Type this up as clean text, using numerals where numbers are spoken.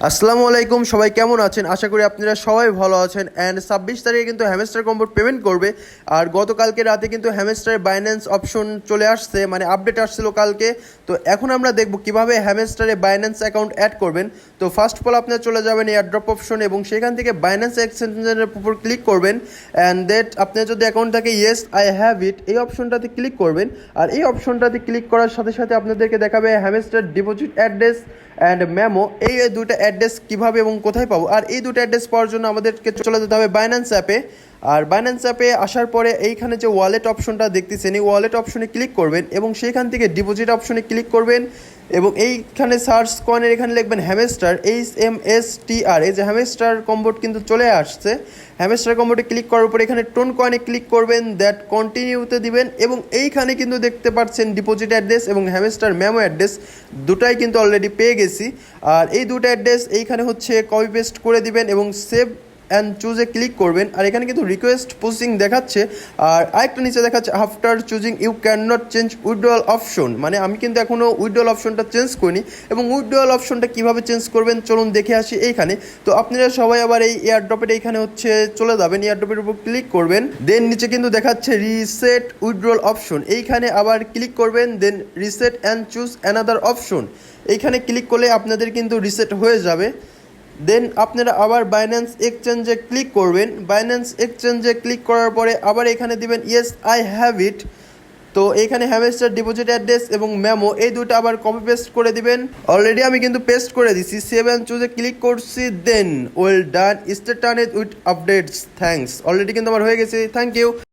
আসসালামু আলাইকুম, সবাই কেমন আছেন? আশা করি আপনারা সবাই ভালো আছেন। অ্যান্ড 26 তারিখে কিন্তু হ্যামস্টার কম্বোর পেমেন্ট করবে। আর গতকালকে রাতে কিন্তু হ্যামস্টার বাইন্যান্স অপশন চলে আসছে, মানে আপডেট আসছিল কালকে। তো এখন আমরা দেখব কিভাবে হ্যামস্টারে বাইন্যান্স অ্যাকাউন্ট অ্যাড করবেন। তো ফার্স্ট অফ অল আপনারা চলে যাবেন এয়ারড্রপ অপশন এবং সেখান থেকে বাইন্যান্স এক্সচেঞ্জের উপর ক্লিক করবেন। অ্যান্ড দ্যাট আপনার যদি অ্যাকাউন্ট থাকে ইয়েস আই হ্যাভ ইট, এই অপশনটাতে ক্লিক করবেন। আর এই অপশনটাতে ক্লিক করার সাথে সাথে আপনাদেরকে দেখাবে hamster deposit address and memo, এই দুটো অ্যাড্রেস কীভাবে এবং কোথায় পাবো। আর এই দুটো অ্যাড্রেস পাওয়ার জন্য আমাদেরকে চলে যেতে হবে বাইন্যান্স অ্যাপে। আর বাইন্যান্স অ্যাপে আসার পরে এইখানে যে ওয়ালেট অপশনটা দেখতেছেন, এই ওয়ালেট অপশনে ক্লিক করবেন এবং সেইখান থেকে ডিপোজিট অপশনে ক্লিক করবেন এবং এইখানে সার্চ কয়েনের এখানে লিখবেন হ্যামস্টার, HMSTR। এই যে হ্যামস্টার কম্বোট কিন্তু চলে আসছে। হ্যামস্টার কম্বোটে ক্লিক করার পর এখানে টোন কয়েনে ক্লিক করবেন, দ্যাট কন্টিনিউতে দিবেন এবং এইখানে কিন্তু দেখতে পাচ্ছেন ডিপোজিট অ্যাড্রেস এবং হ্যামস্টার মেমো অ্যাড্রেস দুটাই কিন্তু অলরেডি পেয়ে গেছি। আর এই দুটো অ্যাড্রেস এইখানে হচ্ছে কপি পেস্ট করে দিবেন এবং সেভ অ্যান্ড চুজে ক্লিক করবেন। আর এখানে কিন্তু রিকোয়েস্ট প্রসেসিং দেখাচ্ছে। আর আরেকটা নিচে দেখাচ্ছে after choosing you can not change withdrawal option, মানে আমি কিন্তু এখনও উইথড্রয়াল অপশনটা চেঞ্জ করিনি। এবং উইথড্রয়াল অপশনটা কীভাবে চেঞ্জ করবেন চলুন দেখে আসি এইখানে। তো আপনারা সবাই আবার এই এয়ারড্রপের এইখানে হচ্ছে চলে যাবেন, এয়ারড্রপের উপর ক্লিক করবেন। দেন নিচে কিন্তু দেখাচ্ছে রিসেট উইথড্রয়াল অপশন, এইখানে আবার ক্লিক করবেন। Then reset and choose another option, এইখানে ক্লিক করলে আপনাদের কিন্তু রিসেট হয়ে যাবে। দেন আপনারা আবার বাইন্যান্স এক্সচেঞ্জে ক্লিক করবেন। বাইন্যান্স এক্সচেঞ্জে ক্লিক করার পরে আবার এখানে দিবেন ইয়েস আই হ্যাভ ইট। তো এখানে হ্যামস্টার ডিপোজিট অ্যাড্রেস এবং মেমো এই দুটো আবার কপি পেস্ট করে দিবেন। অলরেডি আমি কিন্তু পেস্ট করে দিছি। সেভ অ্যান্ড চুজে ক্লিক করছি। দেন ওয়েল ডান, স্টে টার্ন উইথ আপডেটস, থ্যাঙ্কস। অলরেডি কিন্তু আমার হয়ে গেছে, থ্যাংক ইউ।